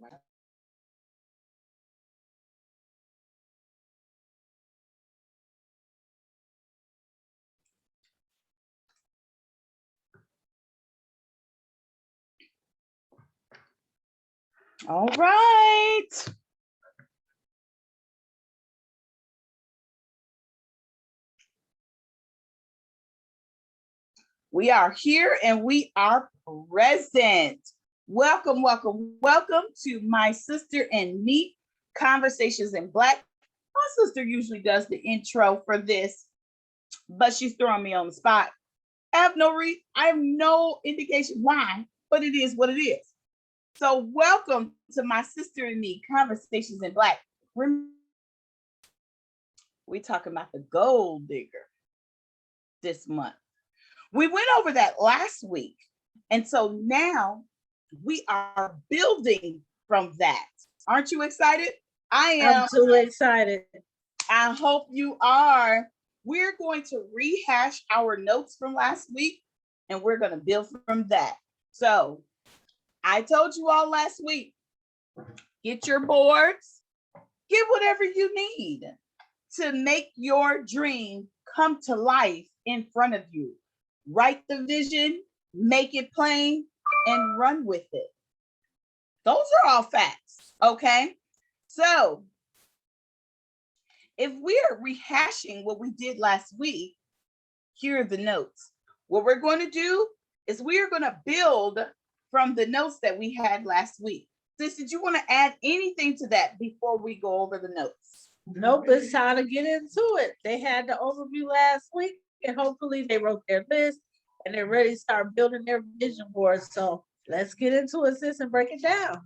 All right. We are here and we are present. Welcome, welcome, welcome to my sister and me Conversations in Black. My sister usually does the intro for this, but she's throwing me on the spot. I have no indication why, but it is what it is. So welcome to my sister and me Conversations in Black. We talking about the gold digger this month. We went over that last week. And so now we are building from that. Aren't you excited? I am. I'm too excited. I hope you are. We're going to rehash our notes from last week and we're going to build from that. So I told you all last week, get your boards, get whatever you need to make your dream come to life in front of you. Write the vision, make it plain, and run with it. Those are all facts, okay? So if we are rehashing what we did last week, here are the notes. What we're going to do is we are going to build from the notes that we had last week. Sis, did you want to add anything to that before we go over the notes? Nope, it's time to get into it. They had the overview last week, and hopefully they wrote their list and they're ready to start building their vision board. So let's get into it, sis, and break it down.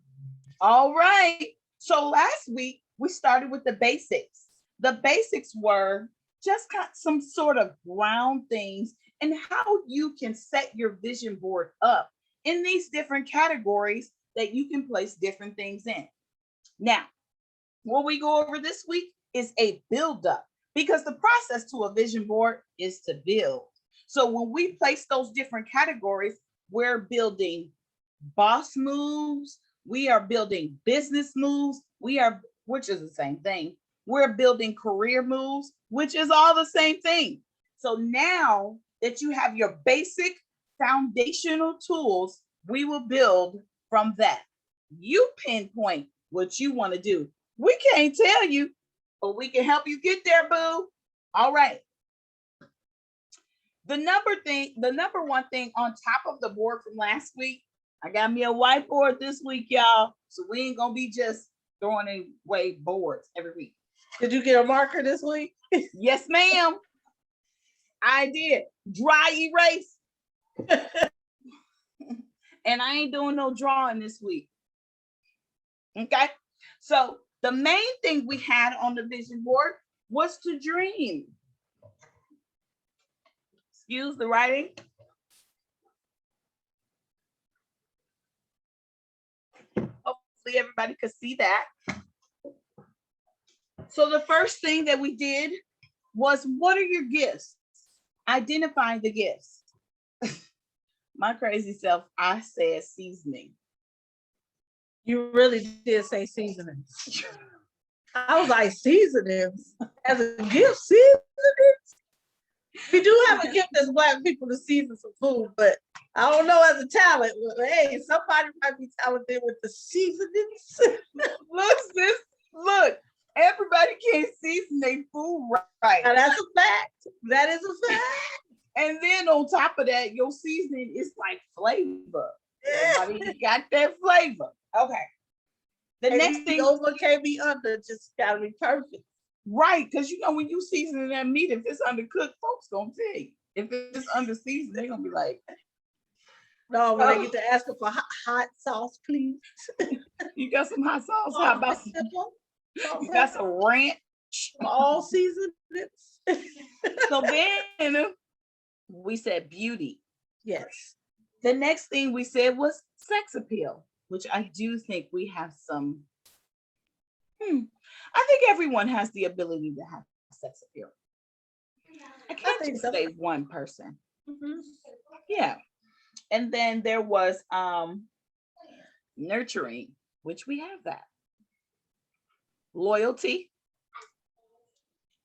All right. So last week we started with the basics. The basics were just got some sort of ground things and how you can set your vision board up in these different categories that you can place different things in. Now, what we go over this week is a build up, because the process to a vision board is to build. So when we place those different categories, we're building boss moves, we are building business moves, which is the same thing. We're building career moves, which is all the same thing. So now that you have your basic foundational tools, we will build from that. You pinpoint what you want to do. We can't tell you, but we can help you get there, boo. All right. The number one thing on top of the board from last week, I got me a whiteboard this week, y'all. So we ain't gonna be just throwing away boards every week. Did you get a marker this week? Yes, ma'am. I did. Dry erase. And I ain't doing no drawing this week. Okay. So the main thing we had on the vision board was to dream. Excuse the writing. Hopefully everybody could see that. So the first thing that we did was, what are your gifts? Identifying the gifts. My crazy self, I said seasoning. You really did say seasonings. I was like, seasonings? As a gift, seasonings? We do have a gift as Black people to season some food, but I don't know as a talent. But hey, somebody might be talented with the seasonings. Look, sis, look. Everybody can't season their food right. Now, that's a fact. That is a fact. And then on top of that, your seasoning is like flavor. Everybody got that flavor. Okay. The next thing, over can't be under, just gotta be perfect. Right, because you know when you season that meat, if it's undercooked, folks gonna tell you. If it's under seasoned, they're gonna be like, no, when they get to asking for hot sauce, please. You got some hot sauce? How about some? You got some ranch? All seasonings. So then we said beauty. Yes. The next thing we said was sex appeal, which I do think we have some. I think everyone has the ability to have sex appeal. I can't just say one person. Mm-hmm. Yeah. And then there was nurturing. which we have that. Loyalty,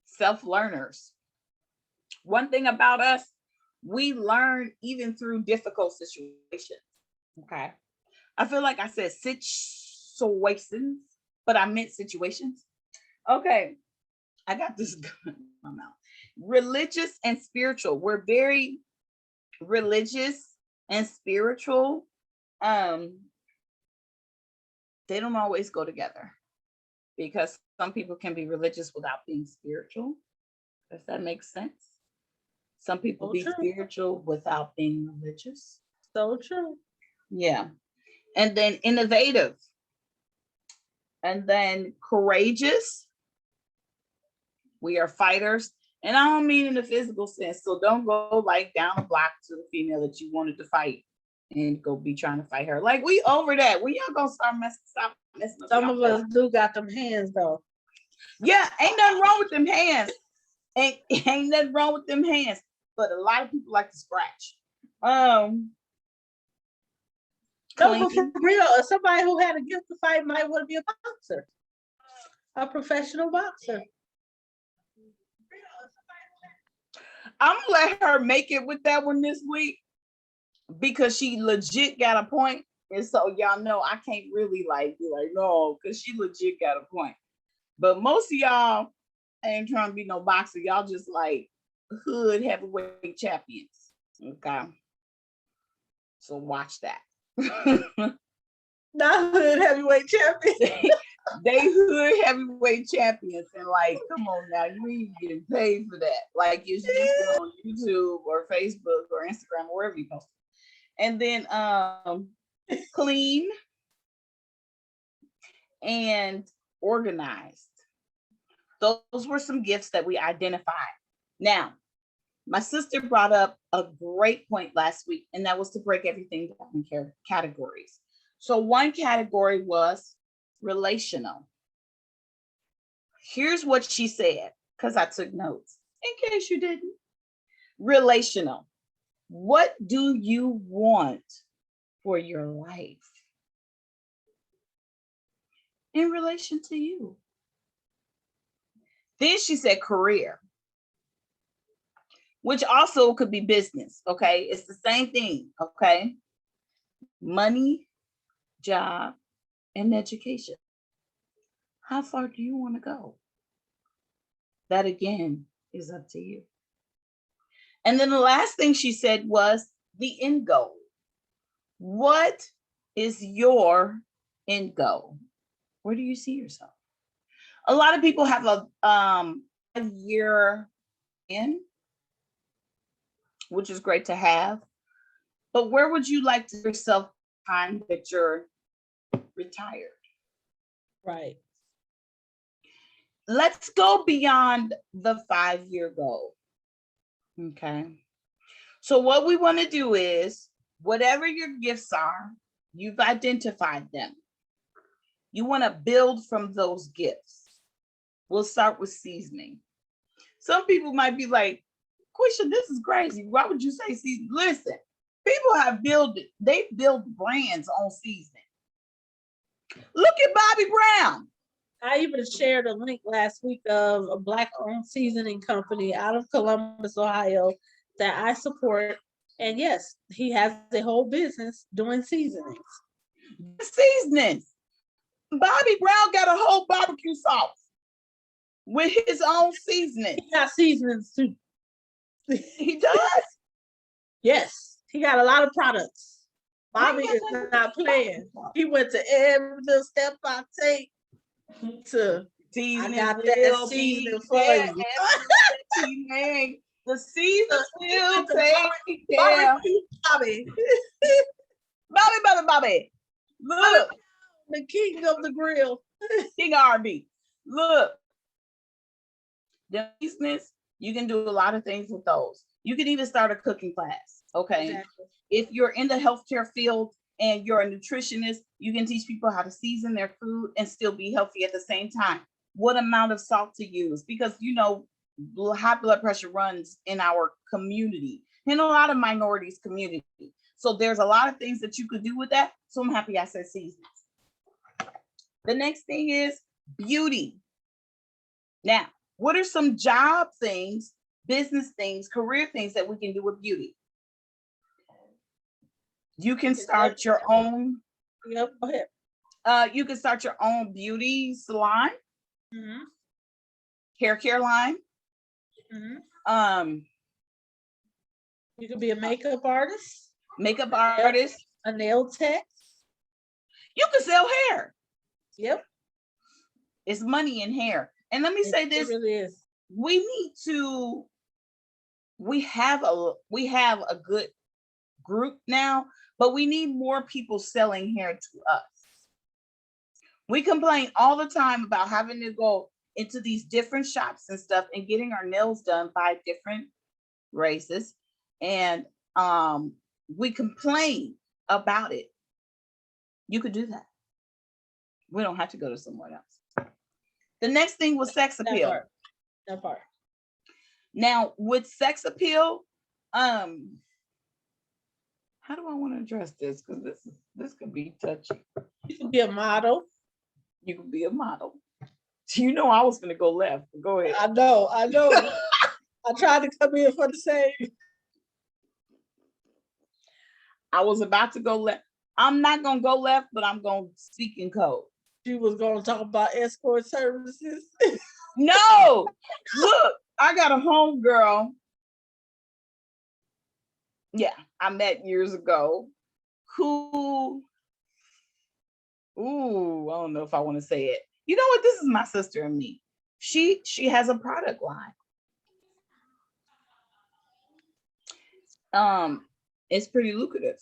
self-learners. One thing about us, we learn even through difficult situations. Okay. I feel like I said situations, but I meant situations. Okay. I got this in my mouth. Religious and spiritual. We're very religious and spiritual. They don't always go together because some people can be religious without being spiritual. Does that make sense? Some people be spiritual without being religious. So true. Yeah. And then innovative. And then courageous. We are fighters. And I don't mean in the physical sense. So don't go like down the block to the female that you wanted to fight and go be trying to fight her. Like, we over that. We y'all gonna stop messing up. Some of us do got them hands though. Yeah, ain't nothing wrong with them hands. Ain't nothing wrong with them hands. But a lot of people like to scratch. No, but for real, somebody who had a gift to fight might want to be a boxer, a professional boxer. I'm gonna let her make it with that one this week because she legit got a point. And so y'all know I can't really like be like, no, because she legit got a point. But most of y'all ain't trying to be no boxer. Y'all just like hood heavyweight champions. Okay. So watch that. Not hood heavyweight champions. They hood heavyweight champions. And like, come on now, you ain't getting paid for that. Like, it's just on YouTube or Facebook or Instagram or wherever you post. And then clean and organized. Those were some gifts that we identified. Now, my sister brought up a great point last week, and that was to break everything down in categories. So one category was relational. Here's what she said, because I took notes in case you didn't. Relational. What do you want for your life in relation to you? Then she said career, which also could be business. Okay. It's the same thing. Okay. Money, job, and education. How far do you want to go? That again is up to you. And then the last thing she said was the end goal. What is your end goal? Where do you see yourself? A lot of people have a year in, which is great to have. But where would you like to yourself time that you're retired? Right. Let's go beyond the 5-year goal. Okay. So what we want to do is, whatever your gifts are, you've identified them. You want to build from those gifts. We'll start with seasoning. Some people might be like, Quisha, this is crazy. Why would you say seasoning? Listen, people have they build brands on seasoning. Look at Bobby Brown. I even shared a link last week of a Black-owned seasoning company out of Columbus, Ohio, that I support. And yes, he has a whole business doing seasonings. Seasonings. Bobby Brown got a whole barbecue sauce with his own seasoning. He got seasonings too. He does? Yes, he got a lot of products. Bobby is not playing. He went to every little step I take to seasoning. I got that seasoning for you. The season will take care. Bobby. Bobby. Look. The king of the grill. King R&B. Look. The business, you can do a lot of things with those. You can even start a cooking class. Okay. Exactly. If you're in the healthcare field and you're a nutritionist, you can teach people how to season their food and still be healthy at the same time. What amount of salt to use? Because, high blood pressure runs in our community, in a lot of minorities community. So there's a lot of things that you could do with that. So I'm happy I said seasonings. The next thing is beauty. Now, what are some job things, business things, career things that we can do with beauty? You can start your own. Yep, go ahead. You can start your own beauty salon, Mm-hmm. hair care line. Mm-hmm. You could be a makeup artist, Makeup artist. a nail tech. You can sell hair. Yep. It's money in hair. And let me say this. It really is. We need to, we have a good group now, but we need more people selling hair to us. We complain all the time about having to go into these different shops and stuff and getting our nails done by different races. And we complain about it. You could do that. We don't have to go to someone else. The next thing was sex appeal. That part. Now, with sex appeal, how do I want to address this? Because this could be touchy. You can be a model. You can be a model. You know I was going to go left. Go ahead. I know. I tried to come in for the same. I was about to go left. I'm not going to go left, but I'm going to speak in code. She was going to talk about escort services. No, look, I got a homegirl. Yeah, I met years ago who, I don't know if I want to say it. You know what? This is my sister and me. She has a product line. It's pretty lucrative.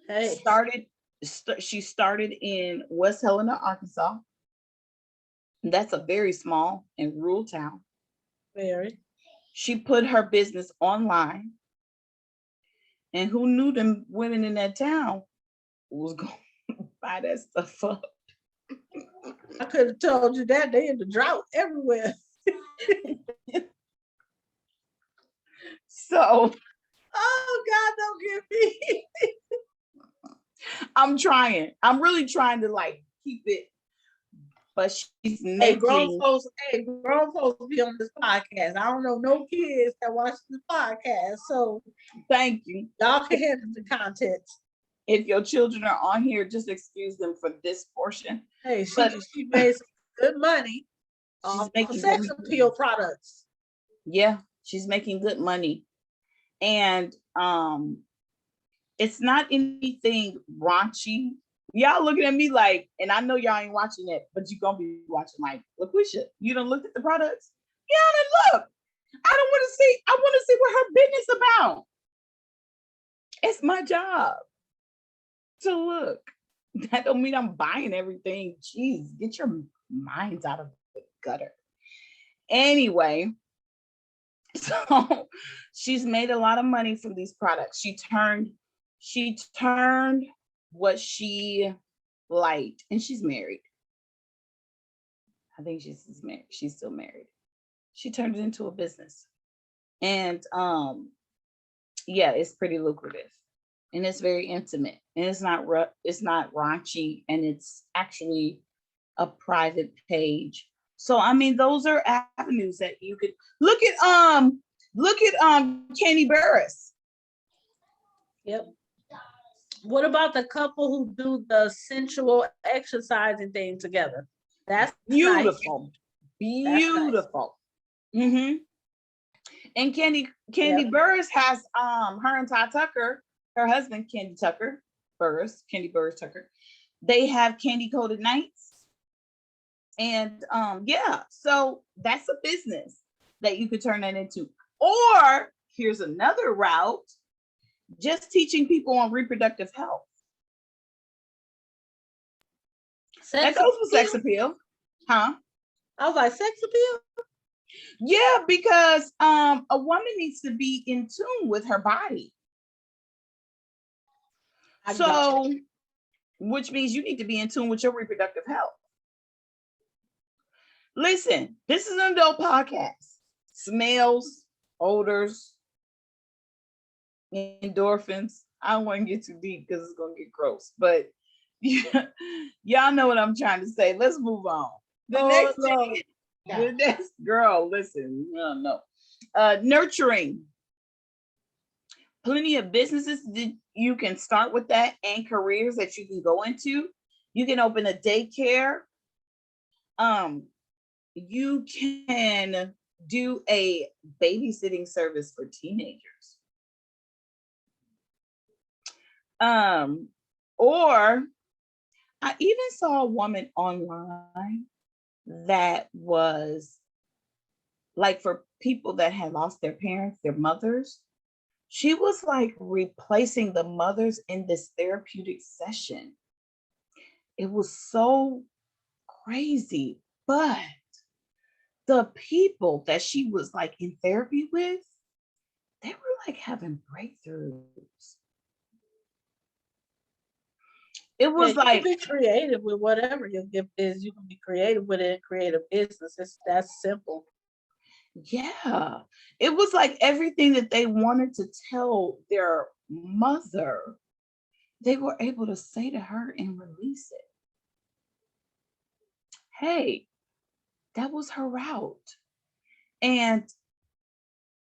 Hey. She started in West Helena, Arkansas. That's a very small and rural town. Very. She put her business online. And who knew them women in that town was going to buy that stuff up? I could have told you that. They in the drought everywhere. So. Oh, God, don't get me. I'm trying. I'm really trying to like keep it. But she's making. Hey, grown folks be on this podcast. I don't know no kids that watch this podcast. So thank you. Y'all can handle the content. If your children are on here, just excuse them for this portion. Hey, she made some good money. She's making sex appeal products. Yeah, she's making good money. And it's not anything raunchy. Y'all looking at me like, and I know y'all ain't watching it, but you're gonna be watching like, LaQuisha, you done looked at the products? Yeah, I done look. I want to see what her business about. It's my job to look. That don't mean I'm buying everything. Jeez, get your minds out of the gutter. Anyway, so she's made a lot of money from these products. She turned what she liked, and she's married. I think she's married. She's still married. She turned it into a business. And yeah, it's pretty lucrative. And it's very intimate. And it's not raunchy, and it's actually a private page. So I mean, those are avenues that you could look at Candy Burris. Yep. What about the couple who do the sensual exercising thing together? That's beautiful. Nice. Beautiful. Nice. Mm-hmm. And Candy Burris has her and Ty Tucker, her husband Candy Burris Tucker. They have Candy Coated Nights. And yeah, so that's a business that you could turn that into. Or here's another route. Just teaching people on reproductive health. That goes with sex appeal. Huh? I was like, sex appeal? Yeah, because a woman needs to be in tune with her body. So, which means you need to be in tune with your reproductive health. Listen, this is an adult podcast. Smells, odors, endorphins. I don't want to get too deep because it's going to get gross. But Y'all know what I'm trying to say. Let's move on. The Oh next Lord. thing, the next girl, listen, no. Nurturing. Plenty of businesses that you can start with that and careers that you can go into. You can open a daycare. Um, you can do a babysitting service for teenagers. Or I even saw a woman online that was like for people that had lost their parents, their mothers. She was like replacing the mothers in this therapeutic session. It was so crazy. But the people that she was like in therapy with, they were like having breakthroughs. It Yeah, was you can like, be creative with whatever your gift is. You can be creative with it, create a business. It's that simple. yeah, it was like everything that they wanted to tell their mother, they were able to say to her and release it. Hey, that was her route. And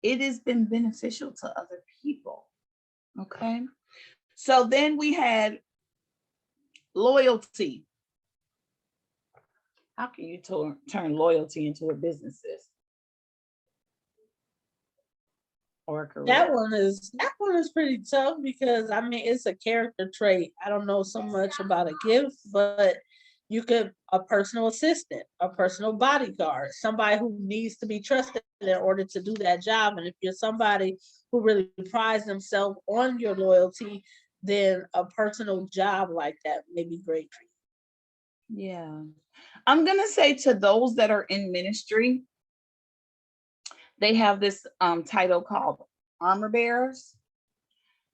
it has been beneficial to other people. Okay. So then we had loyalty. How can you turn loyalty into a business or a career? That one is pretty tough because I mean it's a character trait. I don't know so much about a gift, but you could a personal assistant, a personal bodyguard, somebody who needs to be trusted in order to do that job. And if you're somebody who really prides themselves on your loyalty, then a personal job like that may be great for Yeah. I'm going to say to those that are in ministry, they have this title called armor bearers.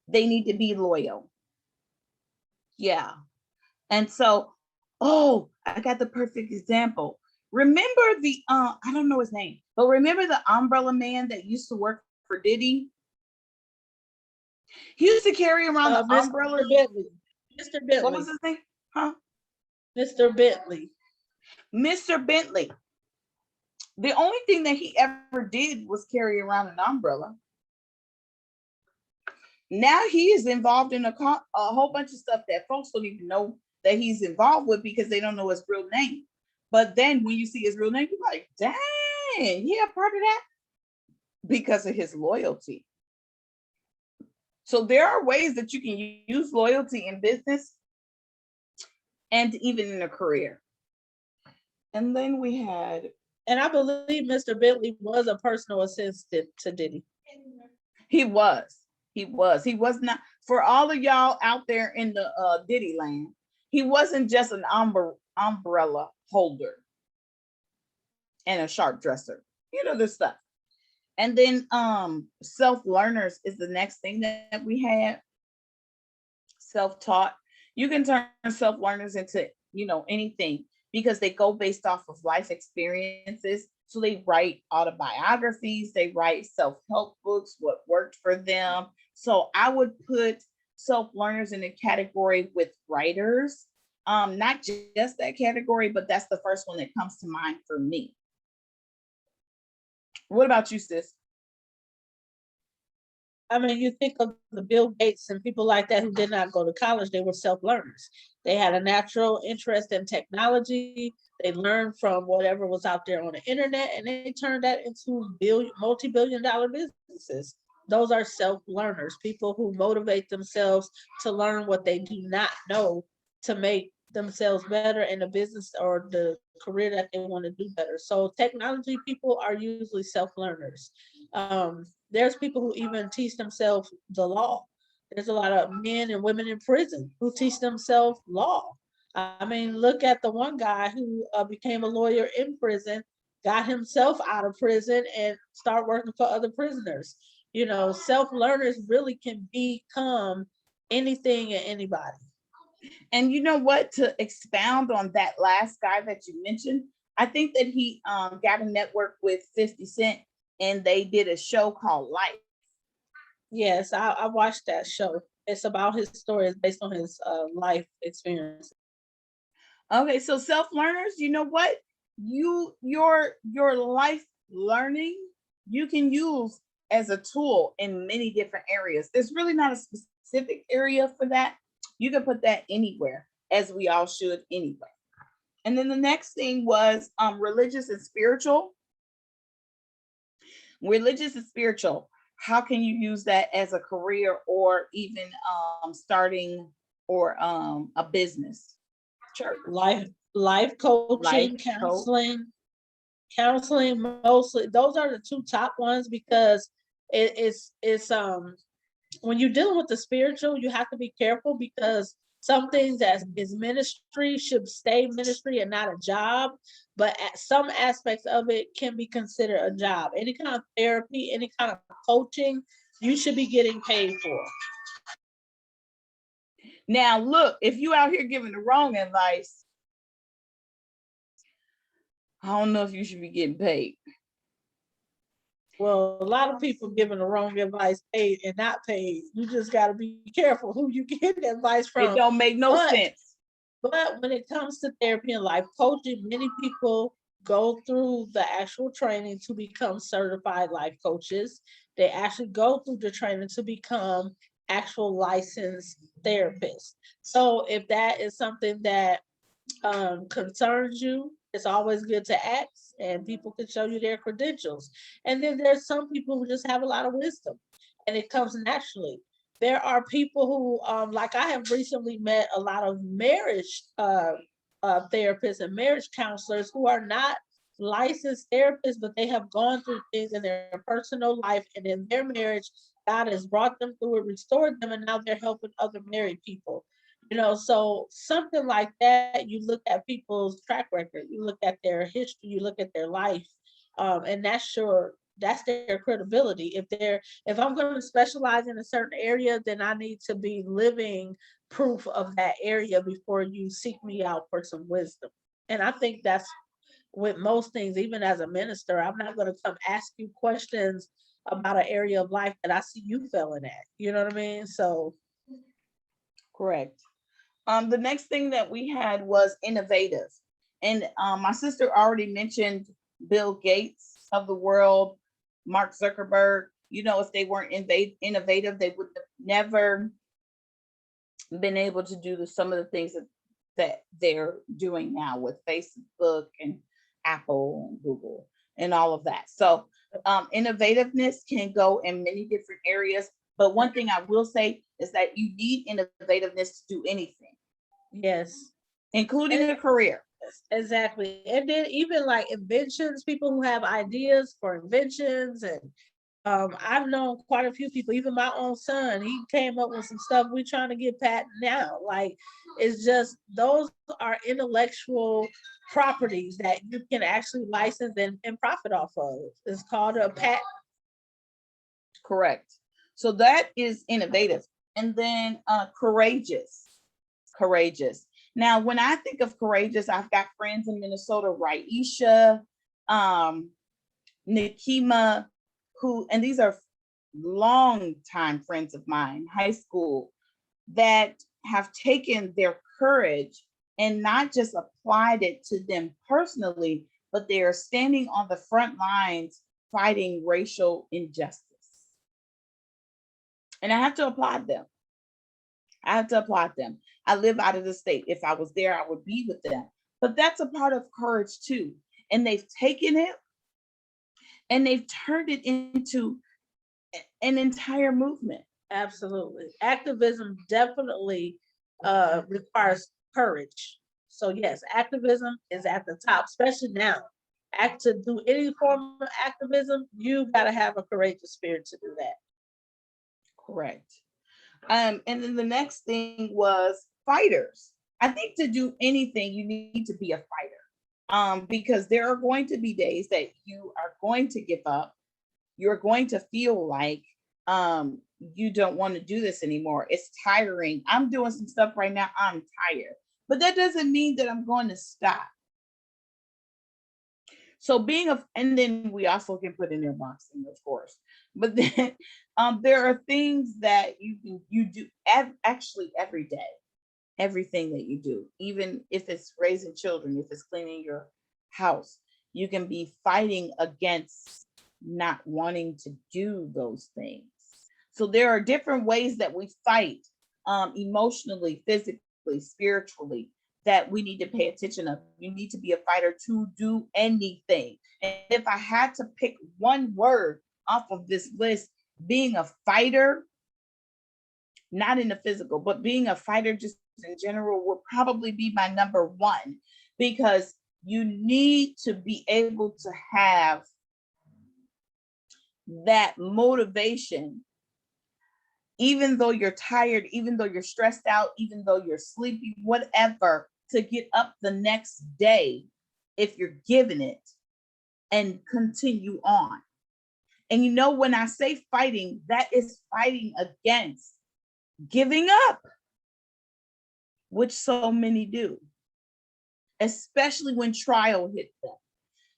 They need to be loyal. Yeah. And so, oh, I got the perfect example. Remember the I don't know his name, but remember the umbrella man that used to work for Diddy? He used to carry around you. the Mr. umbrella. Bentley, Mr. What was Bentley, his name? Huh? Mr. Bentley. Mr. Bentley. The only thing that he ever did was carry around an umbrella. Now he is involved in a whole bunch of stuff that folks don't even know that he's involved with because they don't know his real name. But then when you see his real name, you're like, dang, he a part of that because of his loyalty. So there are ways that you can use loyalty in business and even in a career. And then we had, And I believe Mr. Bentley was a personal assistant to Diddy. he was, he was not, for all of y'all out there in the Diddy land, he wasn't just an umbrella holder and a sharp dresser, you know, this stuff. And then self-learners is the next thing that we had. Self-taught. You can turn self-learners into, you know, anything because they go based off of life experiences. So they write autobiographies, they write self-help books, what worked for them. So I would put self-learners in a category with writers. Not just that category, but that's the first one that comes to mind for me. What about you, sis? I mean, you think of the Bill Gates and people like that who did not go to college, they were self-learners. They had a natural interest in technology. They learned from whatever was out there on the internet and they turned that into multi-billion dollar businesses. Those are self-learners, people who motivate themselves to learn what they do not know to make themselves better in the business or the career that they want to do better. So technology people are usually self-learners. There's people who even teach themselves the law. There's a lot of men and women in prison who teach themselves law. I mean, look at the one guy who became a lawyer in prison, got himself out of prison, and start working for other prisoners. You know, self-learners really can become anything and anybody. And you know what? To expound on that last guy that you mentioned, I think that he got a network with 50 Cent and they did a show called Life. Yes, I watched that show. It's about his story. It's based on his life experience. Okay, so self-learners, you know what? Your life learning you can use as a tool in many different areas. There's really not a specific area for that. You can put that anywhere, as we all should anyway. And then the next thing was religious and spiritual. Religious and spiritual. How can you use that as a career or even starting or a business? Church. Life Life coaching, coach. counseling mostly. Those are the two top ones because it's when you're dealing with the spiritual, you have to be careful because some things that is ministry should stay ministry and not a job, but some aspects of it can be considered a job. Any kind of therapy, any kind of coaching, you should be getting paid for. Now, look, if you out here giving the wrong advice, I don't know if you should be getting paid. Well, a lot of people giving the wrong advice, paid and not paid. You just got to be careful who you get advice from. It don't make no sense. But when it comes to therapy and life coaching, many people go through the actual training to become certified life coaches. They actually go through the training to become actual licensed therapists. So if that is something that concerns you, it's always good to ask, and people can show you their credentials. And then there's some people who just have a lot of wisdom, and it comes naturally. There are people who, like I have recently met a lot of marriage therapists and marriage counselors who are not licensed therapists, but they have gone through things in their personal life and in their marriage. God has brought them through it, restored them, and now they're helping other married people. So something like that, you look at people's track record, you look at their history, you look at their life, and that's their credibility. If I'm going to specialize in a certain area, then I need to be living proof of that area before you seek me out for some wisdom. And I think that's with most things. Even as a minister, I'm not going to come ask you questions about an area of life that I see you failing at. You know what I mean? So correct. The next thing that we had was innovative. And my sister already mentioned Bill Gates of the world, Mark Zuckerberg. If they weren't innovative, they would have never been able to do some of the things that they're doing now with Facebook and Apple and Google and all of that. So innovativeness can go in many different areas. But one thing I will say is that you need innovativeness to do anything. yes, including a career. exactly. And then even like inventions, people who have ideas for inventions, and I've known quite a few people, even my own son, he came up with some stuff we trying to get patent now. Like, it's just, those are intellectual properties that you can actually license and profit off of. It's called a patent. Correct. So that is innovative. And then courageous. Courageous. Now, when I think of courageous, I've got friends in Minnesota, Raisha, Nikima, and these are long time friends of mine, high school, that have taken their courage and not just applied it to them personally, but they are standing on the front lines fighting racial injustice. And I have to applaud them. I live out of the state. If I was there, I would be with them. But that's a part of courage too. And they've taken it and they've turned it into an entire movement. Absolutely. Activism definitely requires courage. So yes, activism is at the top, especially now. To do any form of activism, you got to have a courageous spirit to do that. Correct. And then the next thing was fighters. I think to do anything, you need to be a fighter. Because there are going to be days that you are going to give up. You're going to feel like you don't want to do this anymore. It's tiring. I'm doing some stuff right now. I'm tired. But that doesn't mean that I'm going to stop. So and then we also can put in there boxing, of course. But then there are things that you do actually every day. Everything that you do, even if it's raising children, if it's cleaning your house, you can be fighting against not wanting to do those things. So there are different ways that we fight, emotionally, physically, spiritually, that we need to pay attention of. You need to be a fighter to do anything. And if I had to pick one word off of this list, being a fighter, not in the physical, but being a fighter just in general will probably be my number one, because you need to be able to have that motivation, even though you're tired, even though you're stressed out, even though you're sleepy, whatever, to get up the next day if you're given it and continue on. And you know, when I say fighting, that is fighting against giving up, which so many do, especially when trial hits them,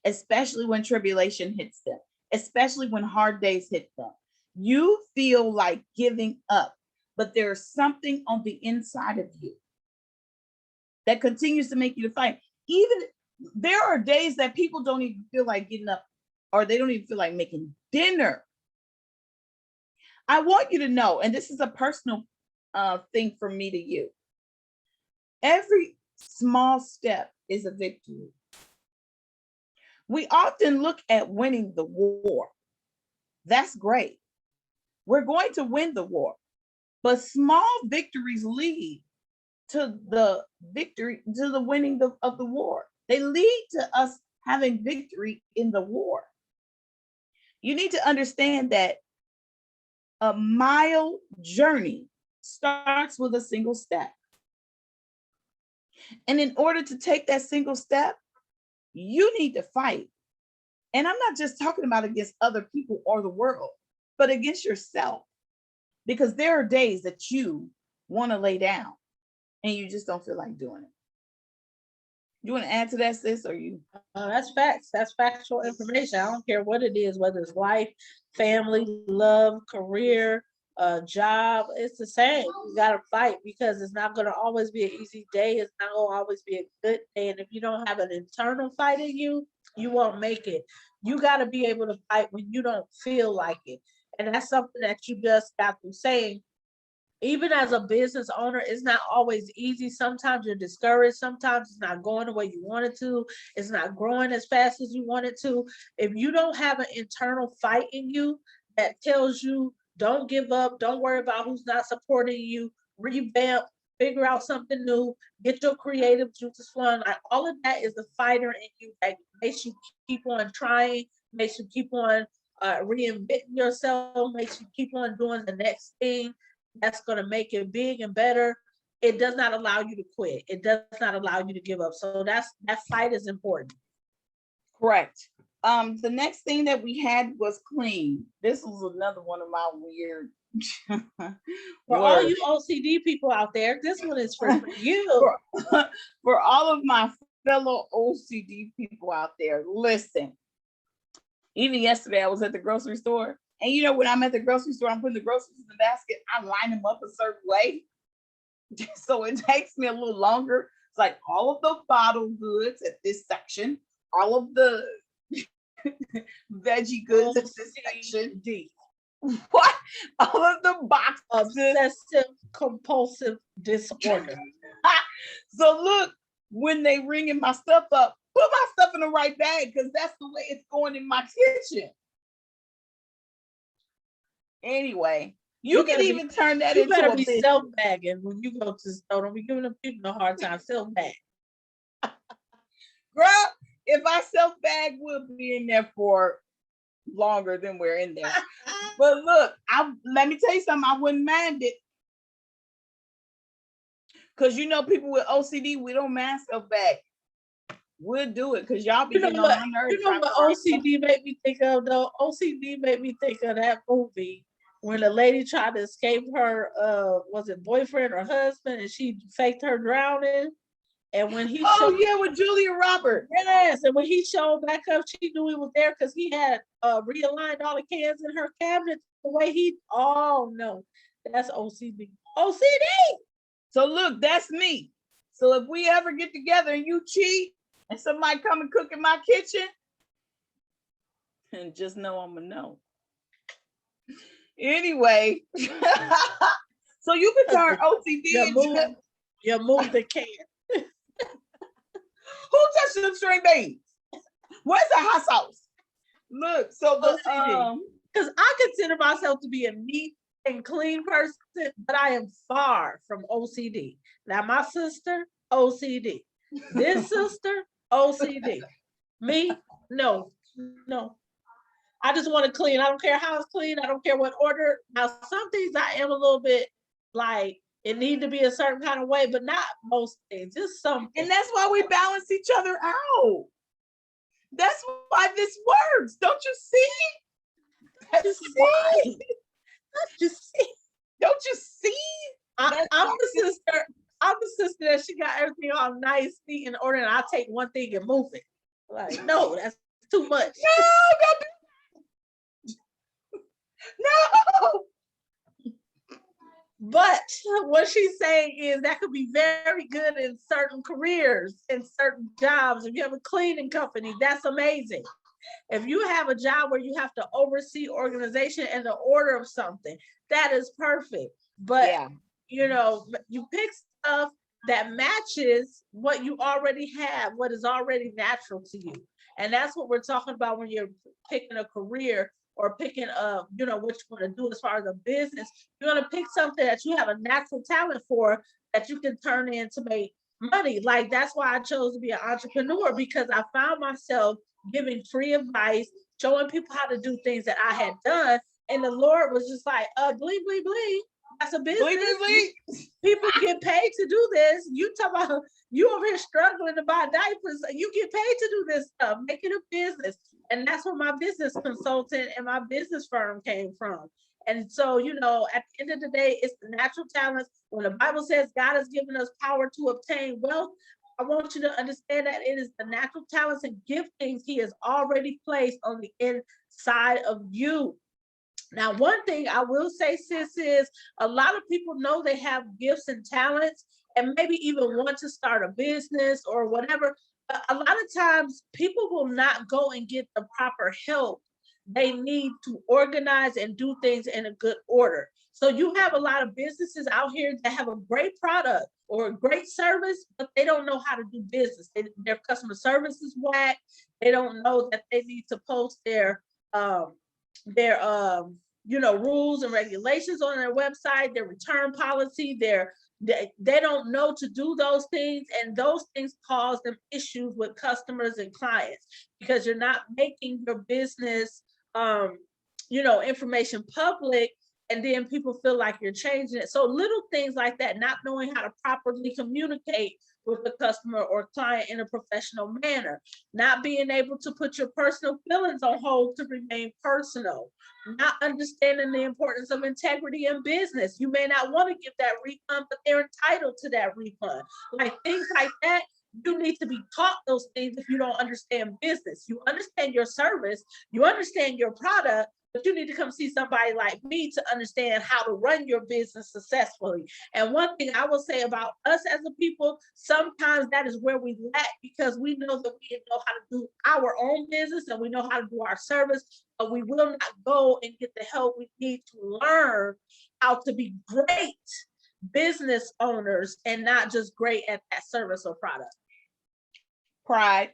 especially when tribulation hits them, especially when hard days hit them. You feel like giving up, but there's something on the inside of you that continues to make you to fight. Even there are days that people don't even feel like getting up, or they don't even feel like making dinner. I want you to know, and this is a personal thing from me to you. Every small step is a victory. We often look at winning the war. That's great. We're going to win the war, but small victories lead to the victory, to the winning of the war. They lead to us having victory in the war. You need to understand that a mile journey starts with a single step. And in order to take that single step, you need to fight. And I'm not just talking about against other people or the world, but against yourself. Because there are days that you want to lay down and you just don't feel like doing it. You want to add to that, sis, or you? That's facts. That's factual information. I don't care what it is, whether it's life, family, love, career, job. It's the same. You got to fight, because it's not going to always be an easy day. It's not going to always be a good day. And if you don't have an internal fight in you, you won't make it. You got to be able to fight when you don't feel like it. And that's something that you just got through saying. Even as a business owner, it's not always easy. Sometimes you're discouraged. Sometimes it's not going the way you want it to. It's not growing as fast as you want it to. If you don't have an internal fight in you that tells you, don't give up, don't worry about who's not supporting you, revamp, figure out something new, get your creative juices flowing. Like, all of that is the fighter in you that makes you keep on trying, makes you keep on reinventing yourself, makes you keep on doing the next thing that's going to make it big and better. It does not allow you to quit. It does not allow you to give up. So that fight is important. Correct. The next thing that we had was clean. This was another one of my weird for all you OCD people out there, this one is for you. For all of my fellow OCD people out there, listen. Even yesterday, I was at the grocery store. And you know, when I'm at the grocery store, I'm putting the groceries in the basket, I line them up a certain way. So it takes me a little longer. It's like all of the bottled goods at this section, all of the veggie goods at this section. What? All of the boxes. Obsessive compulsive disorder. So look, when they ringing my stuff up, put my stuff in the right bag, because that's the way it's going in my kitchen. Anyway, you can even turn that into a business. Self-bagging when you go to the store. Don't be giving them people a hard time. Self-bag. Girl, if I self-bag, we'll be in there for longer than we're in there. But look, let me tell you something. I wouldn't mind it. Because you know, people with OCD, we don't mind self-bag. We'll do it, because y'all be getting on my nerves. You know what OCD made me think of, though? OCD made me think of that movie when the lady tried to escape her, was it boyfriend or husband, and she faked her drowning, And when he Oh showed, yeah, with Julia Roberts. yes, and when he showed back up, she knew he was there because he had realigned all the cans in her cabinet the way he. Oh no, that's OCD. OCD. So look, that's me. So if we ever get together and you cheat and somebody come and cook in my kitchen, and just know I'm gonna know. Anyway, so you can turn OCD into. You move the can. Who touched them string beans? Where's the hot sauce? Look, so the because I consider myself to be a neat and clean person, but I am far from OCD. Now my sister, OCD. This sister, OCD. Me, no. I just want to clean. I don't care how it's clean. I don't care what order. Now some things I am a little bit like it need to be a certain kind of way, but not most things. Just some. And that's why we balance each other out. That's why this works. Don't you see? That's why. Don't you see? Don't you see? I'm the sister. I'm the sister that she got everything all nice, neat, and ordered, and I take one thing and move it. Like, no, that's too much. No, don't do no. But what she's saying is that could be very good in certain careers, in certain jobs. If you have a cleaning company, that's amazing. If you have a job where you have to oversee organization and the order of something, that is perfect. But Yeah. you know, you pick stuff that matches what you already have, what is already natural to you. And that's what we're talking about when you're picking a career or picking what you want to do as far as a business. You're going to pick something that you have a natural talent for that you can turn in to make money. Like that's why I chose to be an entrepreneur, because I found myself giving free advice, showing people how to do things that I had done. And the Lord was just like, bling, bling, bling. That's a business. Bling, bling, bling. People get paid to do this. You talk about you over here struggling to buy diapers. You get paid to do this stuff. Make it a business. And that's where my business consultant and my business firm came from. And so, at the end of the day, it's the natural talents. When the Bible says God has given us power to obtain wealth, I want you to understand that it is the natural talents and giftings He has already placed on the inside of you. Now, one thing I will say, sis, is a lot of people know they have gifts and talents and maybe even want to start a business or whatever. But a lot of times people will not go and get the proper help they need to organize and do things in a good order. So you have a lot of businesses out here that have a great product or a great service, but they don't know how to do business. Their customer service is whack. They don't know that they need to post their rules and regulations on their website, their return policy, they don't know to do those things, and those things cause them issues with customers and clients because you're not making your business information public, and then people feel like you're changing it. So little things like that, not knowing how to properly communicate with the customer or client in a professional manner, not being able to put your personal feelings on hold to remain personal, not understanding the importance of integrity in business. You may not want to give that refund, but they're entitled to that refund. Like things like that, you need to be taught those things if you don't understand business. You understand your service, you understand your product, but you need to come see somebody like me to understand how to run your business successfully. And one thing I will say about us as a people, sometimes that is where we lack because we know that we know how to do our own business and we know how to do our service, but we will not go and get the help we need to learn how to be great business owners and not just great at that service or product. Pride.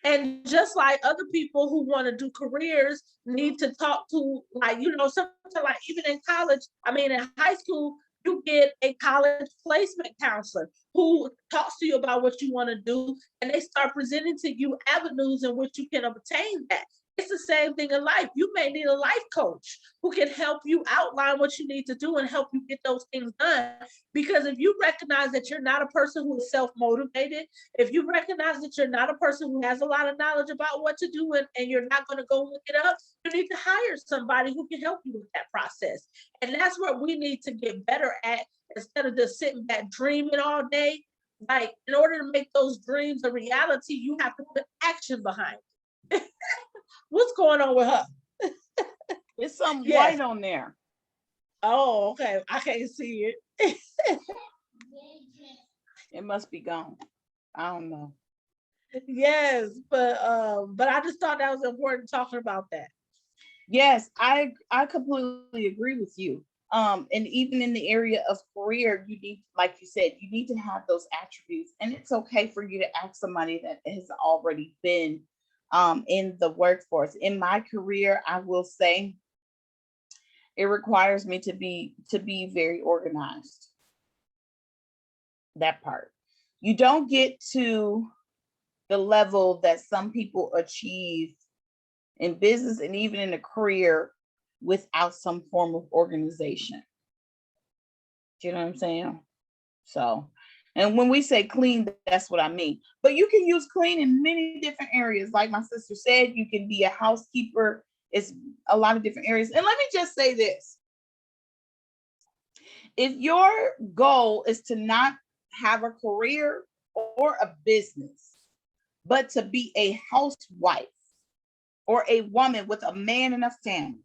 And just like other people who want to do careers need to talk to, sometimes like even in college, in high school, you get a college placement counselor who talks to you about what you want to do, and they start presenting to you avenues in which you can obtain that. It's the same thing in life. You may need a life coach who can help you outline what you need to do and help you get those things done. Because if you recognize that you're not a person who is self-motivated, if you recognize that you're not a person who has a lot of knowledge about what to do and you're not going to go look it up, you need to hire somebody who can help you with that process. And that's what we need to get better at. Instead of just sitting back dreaming all day, Like, in order to make those dreams a reality, you have to put action behind it. What's going on with her? It's some Yes. white on there. Oh, okay. I can't see it. It must be gone. I don't know. Yes, but I just thought that was important talking about that. Yes, I completely agree with you. And even in the area of career, you need, like you said, you need to have those attributes, and it's okay for you to ask somebody that has already been in the workforce. In my career, I will say it requires me to be very organized. That part. You don't get to the level that some people achieve in business and even in a career without some form of organization. Do you know what I'm saying? So, and when we say clean, that's what I mean. But you can use clean in many different areas. Like my sister said, you can be a housekeeper. It's a lot of different areas. And let me just say this. If your goal is to not have a career or a business, but to be a housewife or a woman with a man and a family,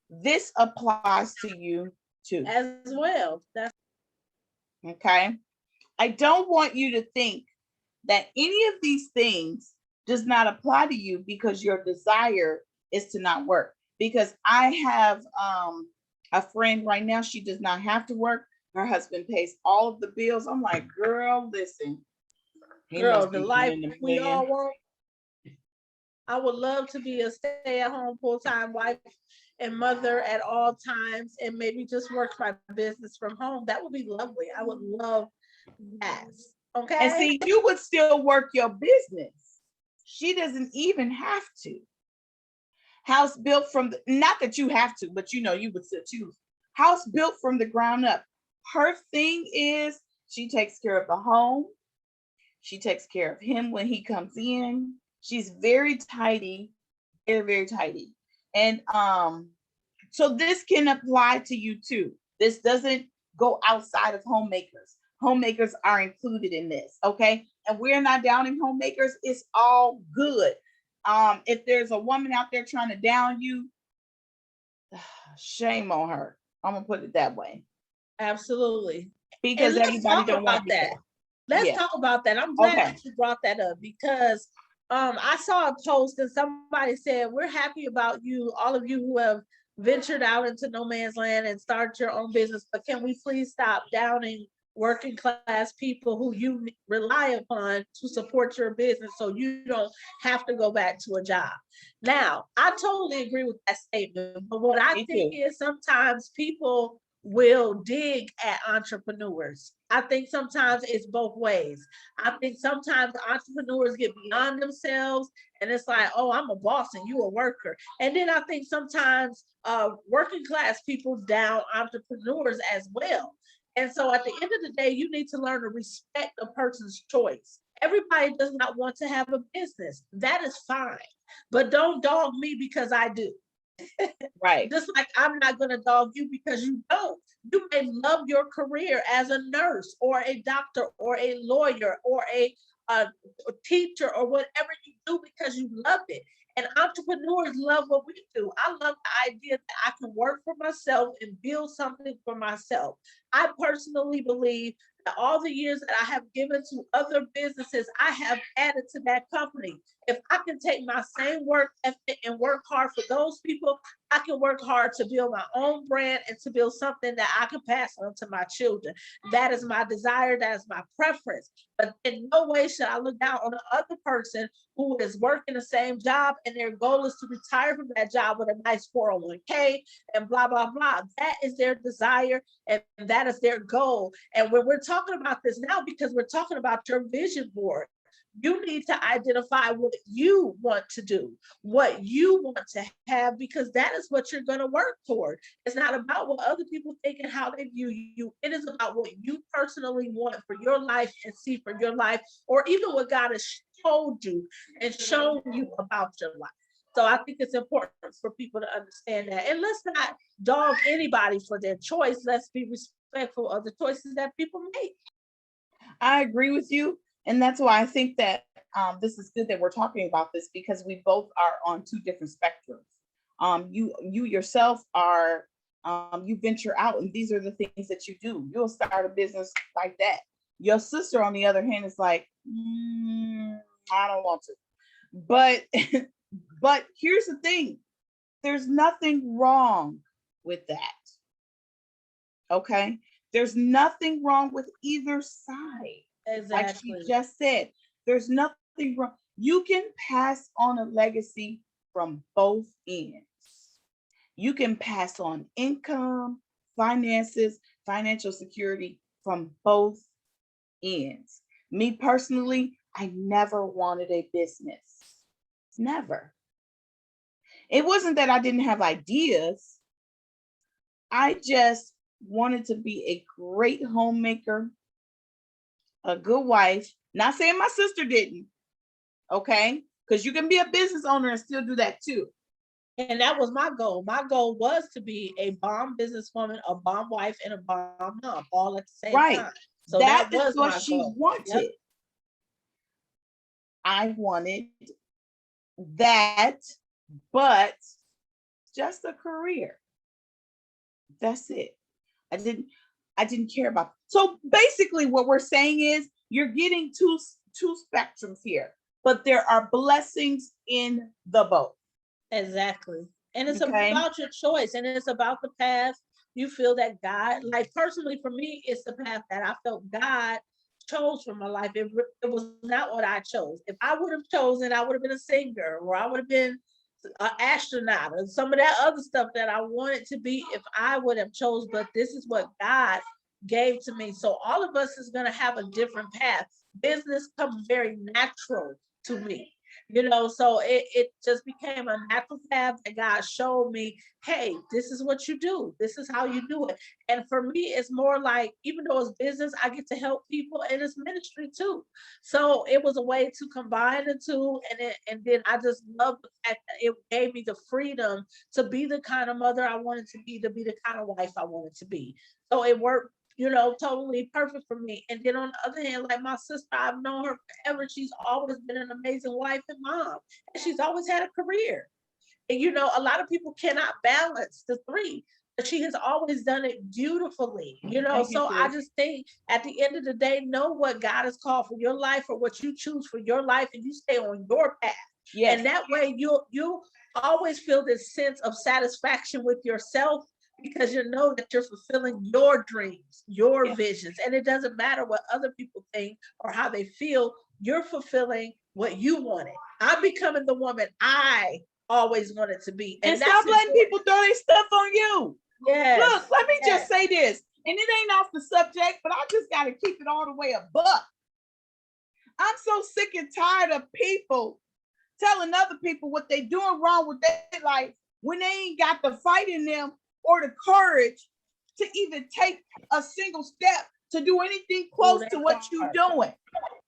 this applies to you too. As well. That's Okay. I don't want you to think that any of these things does not apply to you because your desire is to not work. Because I have a friend right now, she does not have to work. Her husband pays all of the bills. I'm like, girl, listen. He girl, must the be life in the we million. all want. I would love to be a stay-at-home full-time wife and mother at all times, and maybe just work my business from home. That would be lovely. I would love that. Okay. And see, you would still work your business. She doesn't even have to. House built from the, not that you have to, but you would still choose. House built from the ground up. Her thing is she takes care of the home. She takes care of him when he comes in. She's very tidy, very, very tidy. And so this can apply to you too. This doesn't go outside of homemakers. Homemakers are included in this, okay? And we're not downing homemakers. It's all good. If there's a woman out there trying to down you, shame on her. I'm gonna put it that way. Absolutely. Because And let's everybody talk don't want about to be that. that. Let's Yeah. talk about that. I'm glad Okay. that you brought that up, because I saw a post and somebody said, we're happy about you, all of you who have ventured out into no man's land and started your own business, but can we please stop downing working class people who you rely upon to support your business so you don't have to go back to a job. Now, I totally agree with that statement, but what I Me think too. is sometimes people will dig at entrepreneurs. I think sometimes it's both ways. I think sometimes entrepreneurs get beyond themselves and it's like, oh, I'm a boss and you a worker. And then I think sometimes working class people down entrepreneurs as well. And so at the end of the day, you need to learn to respect a person's choice. Everybody does not want to have a business. That is fine. But don't dog me because I do. Right. Just like I'm not going to dog you because you don't. You may love your career as a nurse or a doctor or a lawyer or a teacher or whatever you do because you love it. And entrepreneurs love what we do. I love the idea that I can work for myself and build something for myself. I personally believe that all the years that I have given to other businesses, I have added to that company. If I can take my same work ethic and work hard for those people, I can work hard to build my own brand and to build something that I can pass on to my children. That is my desire. That is my preference. But in no way should I look down on the other person who is working the same job and their goal is to retire from that job with a nice 401k and blah, blah, blah. That is their desire and that is their goal. And when we're talking about this now, because we're talking about your vision board, you need to identify what you want to do, what you want to have, because that is what you're going to work toward. It's not about what other people think and how they view you. It is about what you personally want for your life and see for your life, or even what God has told you and shown you about your life. So I think it's important for people to understand that. And let's not dog anybody for their choice. Let's be respectful of the choices that people make. I agree with you. And that's why I think that this is good that we're talking about this, because we both are on two different spectrums. You yourself are, you venture out, and these are the things that you do. You'll start a business like that. Your sister, on the other hand, is like, I don't want to. But but here's the thing: there's nothing wrong with that. Okay, there's nothing wrong with either side. Like she Exactly. just said, there's nothing wrong. You can pass on a legacy from both ends. You can pass on income, finances, financial security from both ends. Me personally, I never wanted a business. Never. It wasn't that I didn't have ideas. I just wanted to be a great homemaker, a good wife. Not saying my sister didn't, okay? Because you can be a business owner and still do that too. And that was my goal. My goal was to be a bomb businesswoman, a bomb wife, and a bomb mom all at the same Right. time. So That that is was what my she goal. wanted. Yep. I wanted that, but just a career. That's it. I didn't I didn't care about. So basically what we're saying is you're getting two spectrums here, but there are blessings in the both. Exactly. And it's Okay? about your choice, and it's about the path you feel that God, like personally for me, it's the path that I felt God chose for my life. It was not what I chose. If I would have chosen, I would have been a singer, or I would have been an astronaut, or some of that other stuff that I wanted to be if I would have chose. But this is what God gave to me. So all of us is going to have a different path. Business comes very natural to me, so it just became a natural path that God showed me, hey, this is what you do, this is how you do it. And for me, it's more like, even though it's business, I get to help people, and it's ministry too. So it was a way to combine the two, and then I just love the fact that it gave me the freedom to be the kind of mother I wanted to be the kind of wife I wanted to be. So it worked, totally perfect for me. And then on the other hand, like my sister, I've known her forever. She's always been an amazing wife and mom, and she's always had a career. And a lot of people cannot balance the three, but she has always done it beautifully. Thank you, So I sis. just think at the end of the day, know what God has called for your life, or what you choose for your life, and you stay on your path. Yes. And that way you always feel this sense of satisfaction with yourself, because you know that you're fulfilling your dreams, your Yes. visions, and it doesn't matter what other people think or how they feel. You're fulfilling what you wanted. I'm becoming the woman I always wanted to be, And and that's stop letting important. people throw their stuff on you. Yes, Look, let me just yes. say this, and it ain't off the subject, but I just got to keep it all the way a buck. I'm so sick and tired of people telling other people what they doing wrong with their life when they ain't got the fight in them or the courage to even take a single step to do anything Oh, close that to what you part. doing.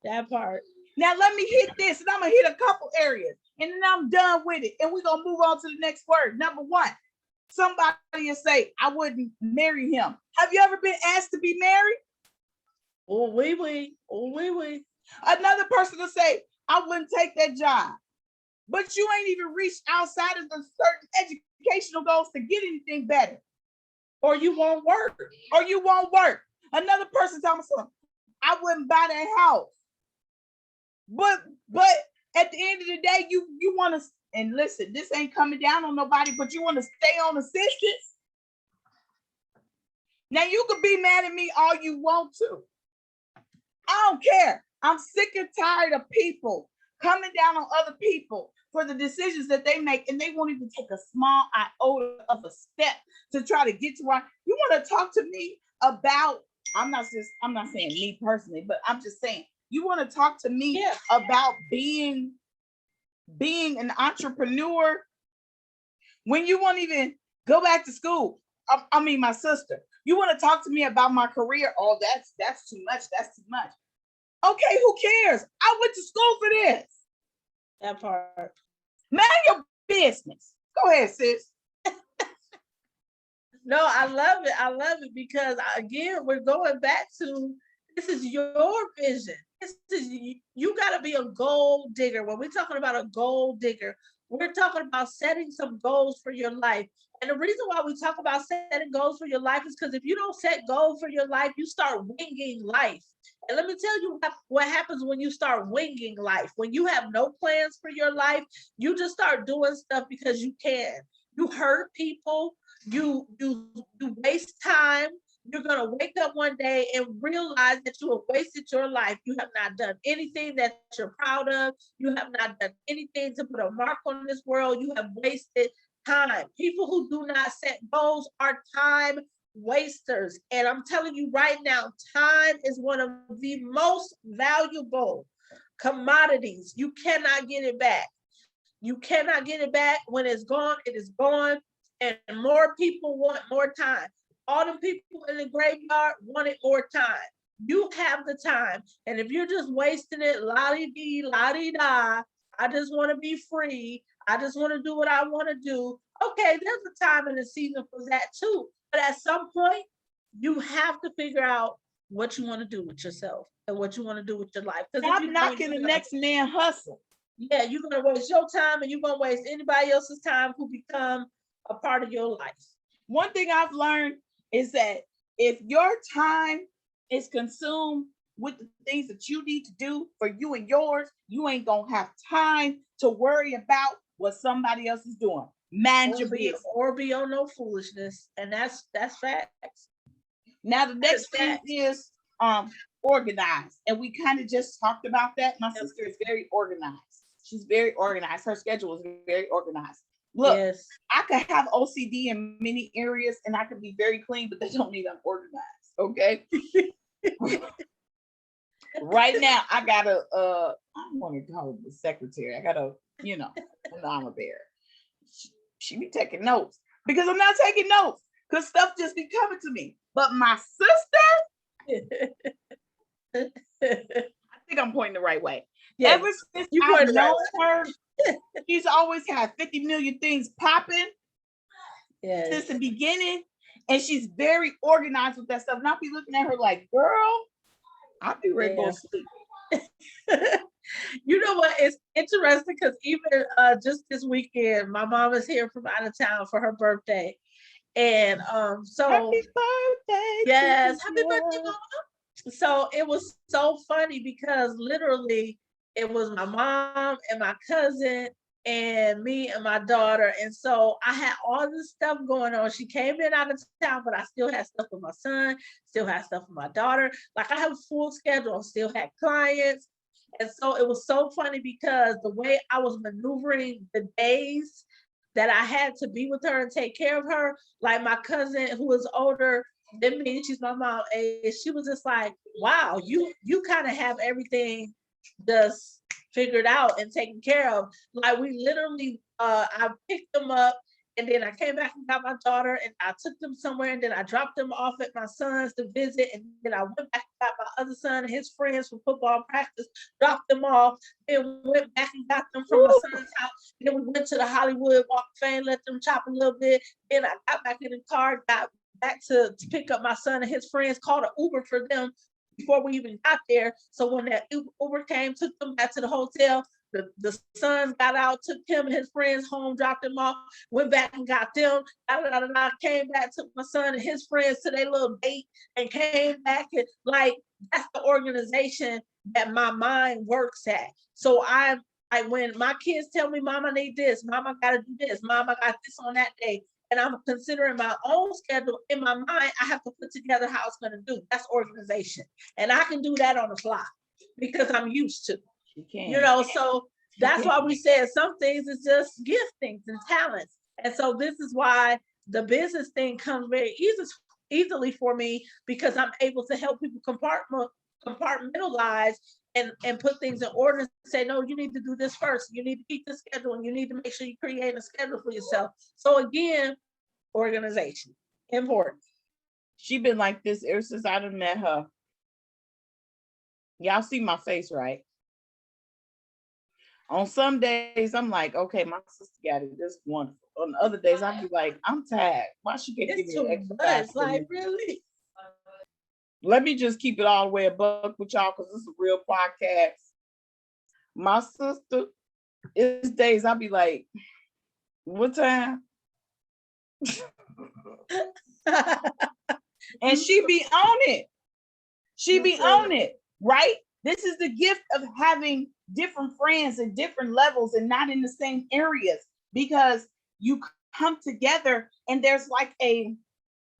That part. Now let me hit this, and I'm gonna hit a couple areas, and then I'm done with it, and we're gonna move on to the next word. Number one, somebody will say, I wouldn't marry him. Have you ever been asked to be married? Oh, wee wee. Oh, wee wee. Another person will say, I wouldn't take that job. But you ain't even reached outside of the certain educational goals to get anything better. Or you won't work. Or you won't work. Another person telling me something, I wouldn't buy that house. But at the end of the day, you want to, and listen, this ain't coming down on nobody, but you want to stay on assistance. Now you could be mad at me all you want to. I don't care. I'm sick and tired of people coming down on other people for the decisions that they make, and they won't even take a small iota of a step to try to get to where you want to talk to me about. I'm not saying me personally, but I'm just saying you want to talk to me about being an entrepreneur when you won't even go back to school. I mean, my sister. You want to talk to me about my career? Oh, that's too much. That's too much. Okay, who cares? I went to school for this. That part. Mind your business. Go ahead, sis. No, I love it. I love it because again, we're going back to This is your vision. You got to be a goal digger. When we're talking about a goal digger, we're talking about setting some goals for your life. And the reason why we talk about setting goals for your life is because if you don't set goals for your life, you start winging life. And let me tell you what happens when you start winging life. When you have no plans for your life, you just start doing stuff because you can. You hurt people. You waste time. You're going to wake up one day and realize that you have wasted your life. You have not done anything that you're proud of. You have not done anything to put a mark on this world. You have wasted time. People who do not set goals are time wasters. And I'm telling you right now, time is one of the most valuable commodities. You cannot get it back. You cannot get it back. When it's gone, it is gone. And more people want more time. All the people in the graveyard wanted more time. You have the time. And if you're just wasting it, la-di-dee, la-di-da, I just want to be free. I just want to do what I want to do. Okay, there's a time and a season for that too. But at some point, you have to figure out what you want to do with yourself and what you want to do with your life. Stop knocking the next man hustle. Yeah, you're going to waste your time and you're going to waste anybody else's time who become a part of your life. One thing I've learned is that if your time is consumed with the things that you need to do for you and yours, you ain't going to have time to worry about what somebody else is doing. Mind your business. Or be on no foolishness. And that's facts. Now, the next thing is organized. And we kind of just talked about that. My sister is very organized. She's very organized. Her schedule is very organized. Look, yes. I could have OCD in many areas and I could be very clean, but that don't mean I'm organized. Okay. Right now, I got I want to call it the secretary. I got a armor bearer. She be taking notes because I'm not taking notes because stuff just be coming to me. But my sister, I think I'm pointing the right way. Yes. Ever since I've known her, she's always had 50 million things popping since the beginning. And she's very organized with that stuff. And I'll be looking at her like, girl, I'll be ready to go sleep. You know what? It's interesting because even just this weekend, my mom is here from out of town for her birthday. And so happy birthday. Yes, happy birthday, Mama. So it was so funny because literally it was my mom and my cousin and me and my daughter. And so I had all this stuff going on. She came in out of town, but I still had stuff with my son, still had stuff with my daughter. Like I have a full schedule, still had clients. And so it was so funny because the way I was maneuvering the days that I had to be with her and take care of her, like my cousin who was older than me, she's my mom age, she was just like, wow, you kind of have everything just figured out and taken care of. Like we literally, I picked them up and then I came back and got my daughter and I took them somewhere and then I dropped them off at my son's to visit. And then I went back and got my other son and his friends for football practice, dropped them off, then went back and got them from my son's house. Then we went to the Hollywood Walk of Fame, let them chop a little bit. Then I got back in the car, got back to pick up my son and his friends, called an Uber for them before we even got there. So when that Uber came, took them back to the hotel, the sons got out, took him and his friends home, dropped them off, went back and got them, came back, took my son and his friends to their little date and came back. And like, that's the organization that my mind works at. So when my kids tell me, Mom, I need this, Mom, I gotta do this, Mom, I got this on that day, and I'm considering my own schedule in my mind, I have to put together how it's going to do. That's organization. And I can do that on the fly because I'm used to. So that's why we said some things is just giftings and talents. And so this is why the business thing comes very easily for me because I'm able to help people compartmentalize and put things in order and say, no, you need to do this first. You need to keep the schedule and you need to make sure you create a schedule for yourself. So again, organization, important. She been like this ever since I done met her. Y'all see my face, right? On some days, I'm like, okay, my sister got it. This is wonderful. On other days, I'll be like, I'm tired. Why she can't give me an extra? Like, really? Let me just keep it all the way a buck with y'all because this is a real podcast. My sister, it's days I'll be like, what time? And she be on it. She be on it, right? This is the gift of having different friends in different levels and not in the same areas, because you come together and there's like a,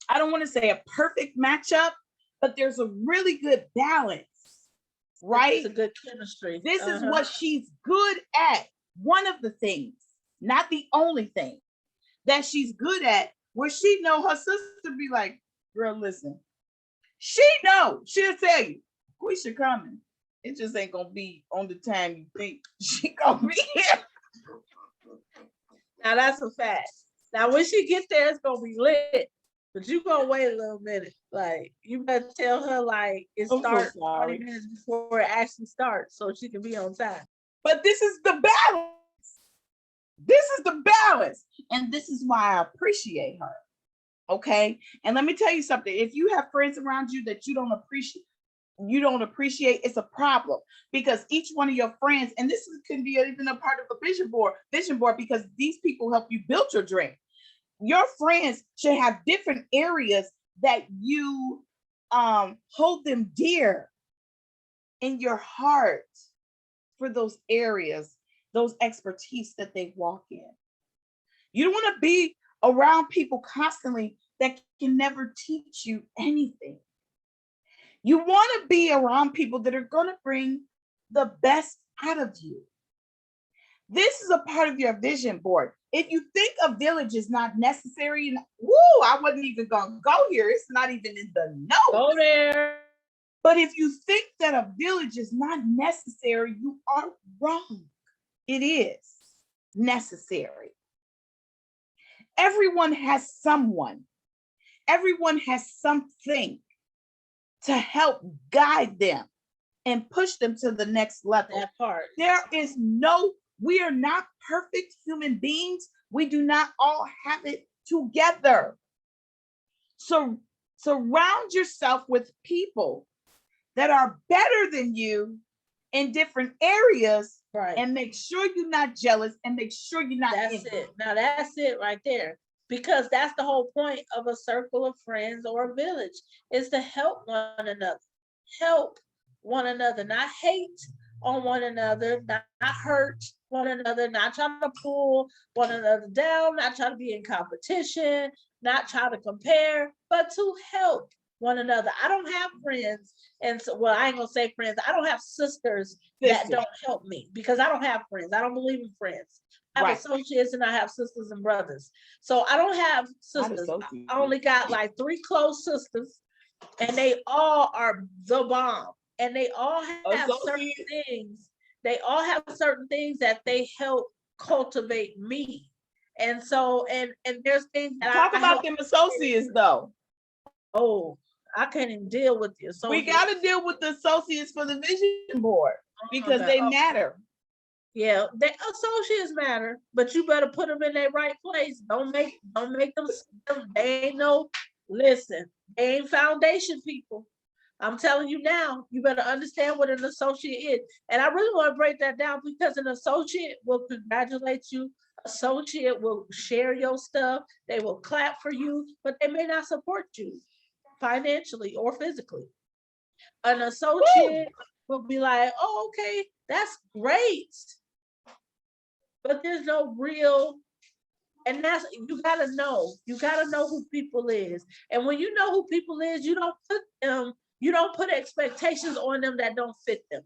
I don't want to say a perfect matchup, but there's a really good balance, right? It's a good chemistry. This is what she's good at. One of the things, not the only thing that she's good at, where she know her sister be like, girl, listen, she know, she'll tell you, Quisha coming. It just ain't gonna be on the time you think she gonna be here. Now that's a fact. Now when she gets there, it's gonna be lit. But you gonna wait a little minute. Like you better tell her like it starts 20 minutes before it actually starts, so she can be on time. But this is the balance. This is the balance, and this is why I appreciate her. Okay, and let me tell you something. If you have friends around you that you don't appreciate, it's a problem, because each one of your friends, and this can be even a part of a vision board, because these people help you build your dream. Your friends should have different areas that you hold them dear in your heart for those areas, those expertise that they walk in. You don't want to be around people constantly that can never teach you anything. You want to be around people that are going to bring the best out of you. This is a part of your vision board. If you think a village is not necessary, I wasn't even going to go here. It's not even in the notes. Go there. But if you think that a village is not necessary, you are wrong. It is necessary. Everyone has someone. Everyone has something to help guide them and push them to the next level. That part. We are not perfect human beings. We do not all have it together. So surround yourself with people that are better than you in different areas, right? And make sure you're not jealous, and make sure you're not. That's it. Now that's it right there. Because that's the whole point of a circle of friends or a village, is to help one another. Help one another, not hate on one another, not hurt one another, not trying to pull one another down, not trying to be in competition, not try to compare, but to help one another. I don't have friends, and so, well, I ain't gonna say friends. I don't have sisters that don't help me, because I don't have friends. I don't believe in friends. I have associates and I have sisters and brothers. So I don't have sisters. I only got like 3 close sisters, and they all are the bomb. And they all have certain things. They all have certain things that they help cultivate me. And so, and there's things that talk about them associates though. Oh, I can't even deal with the associates. We got to deal with the associates for the vision board, because they matter. Yeah, the associates matter, but you better put them in their right place. Don't make them. They ain't listen. They ain't foundation people. I'm telling you now. You better understand what an associate is, and I really want to break that down, because an associate will congratulate you. Associate will share your stuff. They will clap for you, but they may not support you financially or physically. An associate will be like, "Oh, okay, that's great." But there's no real, and that's, you gotta know who people is. And when you know who people is, you don't put expectations on them that don't fit them.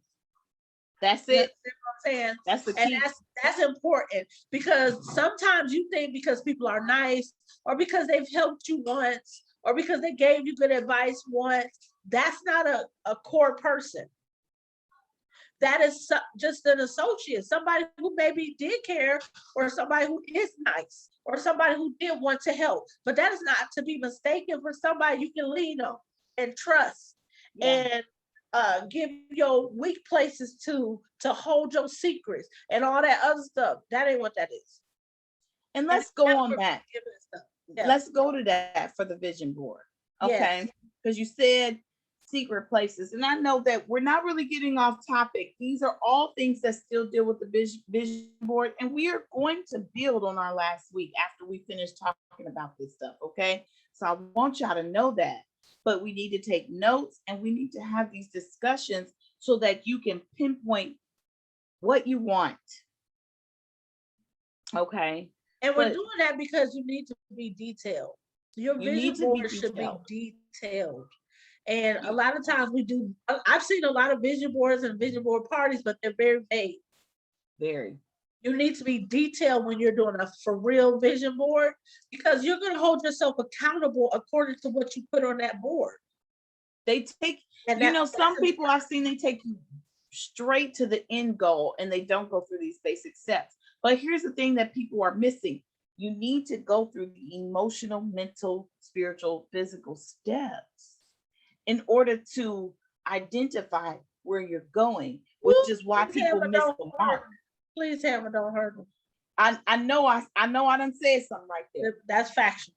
That's it. You know what I'm saying? That's the key. And that's important, because sometimes you think because people are nice, or because they've helped you once, or because they gave you good advice once, that's not a core person. That is just an associate, somebody who maybe did care, or somebody who is nice, or somebody who did want to help. But that is not to be mistaken for somebody you can lean on and trust, and give your weak places to hold your secrets and all that other stuff. That ain't what that is. And let's go on that. Let's go to that for the vision board. Okay. Because you said secret places. And I know that we're not really getting off topic. These are all things that still deal with the vision board. And we are going to build on our last week after we finish talking about this stuff. Okay. So I want y'all to know that. But we need to take notes and we need to have these discussions so that you can pinpoint what you want. Okay. And we're doing that because you need to be detailed. Your vision board should be detailed. And a lot of times I've seen a lot of vision boards and vision board parties, but they're very vague. Very. You need to be detailed when you're doing a for real vision board, because you're going to hold yourself accountable according to what you put on that board. They take, some people I've seen, they take you straight to the end goal and they don't go through these basic steps. But here's the thing that people are missing. You need to go through the emotional, mental, spiritual, physical steps in order to identify where you're going, which is why people miss the mark. Please, Hammer, don't hurt them. I know I done said something right there. That's factual.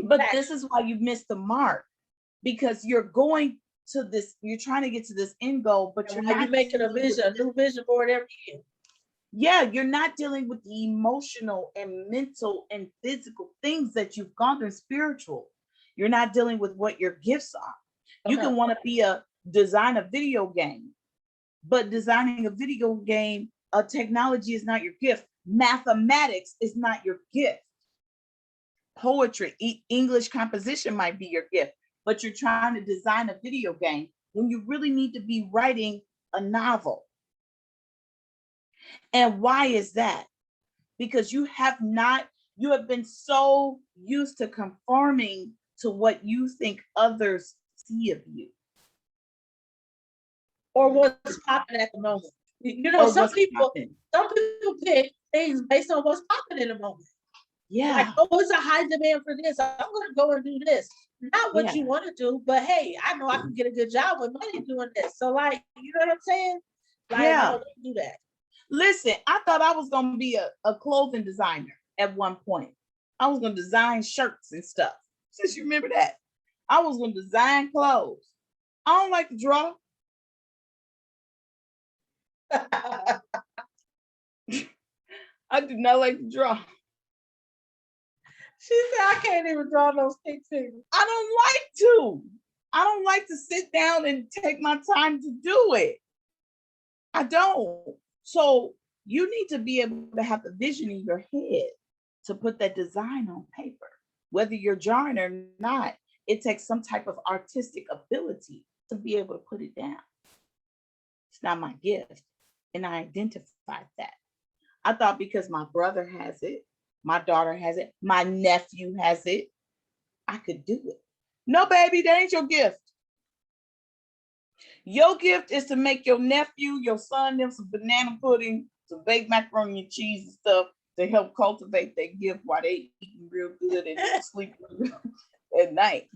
But this is why you missed the mark, because you're going to this, you're trying to get to this end goal, but you're not making a new vision board every year. Yeah, you're not dealing with the emotional and mental and physical things that you've gone through, spiritual. You're not dealing with what your gifts are. You can want to design a video game, but designing a video game, technology is not your gift. Mathematics is not your gift. Poetry, English composition might be your gift, but you're trying to design a video game when you really need to be writing a novel. And why is that? Because you have been so used to conforming to what you think others see of you. Or what's popping at the moment. Some people pick things based on what's popping in the moment. Yeah. Like, it's a high demand for this, I'm going to go and do this. Not what you want to do, but hey, I know I can get a good job with money doing this. So, like, you know what I'm saying? Like, I don't do that. Listen, I thought I was going to be a clothing designer at one point. I was going to design shirts and stuff. Since you remember that, I was going to design clothes. I don't like to draw. I do not like to draw. She said, I can't even draw those stick figures. I don't like to sit down and take my time to do it. I don't. So you need to be able to have the vision in your head to put that design on paper. Whether you're drawing or not, it takes some type of artistic ability to be able to put it down. It's not my gift. And I identified that. I thought because my brother has it, my daughter has it, my nephew has it, I could do it. No, baby, that ain't your gift. Your gift is to make your nephew, your son, them some banana pudding, some baked macaroni and cheese and stuff to help cultivate their gift while they eating real good and sleeping at night.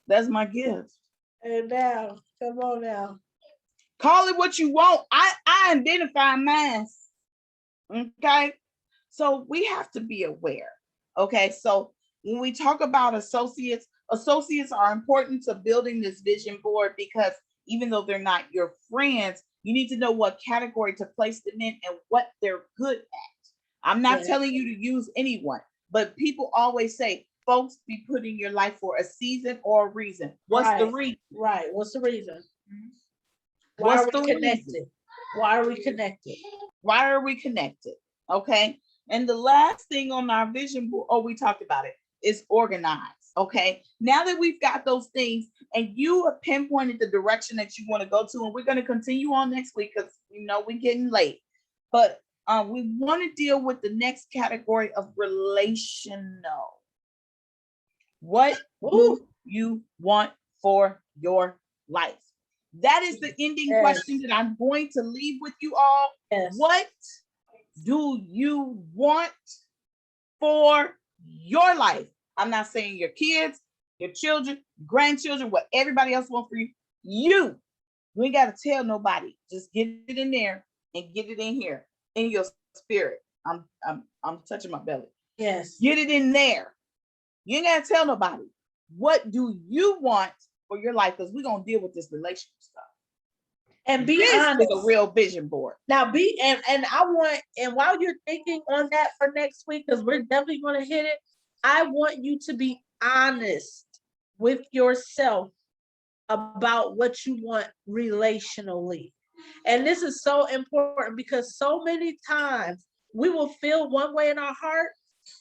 That's my gift. And now, come on now. Call it what you want. I identify mine. Okay. So we have to be aware. Okay. So when we talk about associates are important to building this vision board, because even though they're not your friends, you need to know what category to place them in and what they're good at. I'm not telling you to use anyone, but people always say, folks be put in your life for a season or a reason. What's the reason? Right. What's the reason? Why are we connected? Why are we connected? Why are we connected? Okay. And the last thing on our vision board, we talked about it, is organize. Okay. Now that we've got those things and you have pinpointed the direction that you want to go to, and we're going to continue on next week because we're getting late. But we want to deal with the next category of relational. What do you want for your life? That is the ending question that I'm going to leave with you all. Yes. What do you want for your life? I'm not saying your kids, your children, grandchildren, what everybody else wants for you. You ain't got to tell nobody. Just get it in there and get it in here in your spirit. I'm touching my belly. Yes. Get it in there. You ain't got to tell nobody. What do you want for your life, because we're gonna deal with this relationship stuff. And be this honest. is a real vision board. Now and I want, and while you're thinking on that for next week, because we're definitely going to hit it, I want you to be honest with yourself about what you want relationally. And this is so important because so many times we will feel one way in our heart,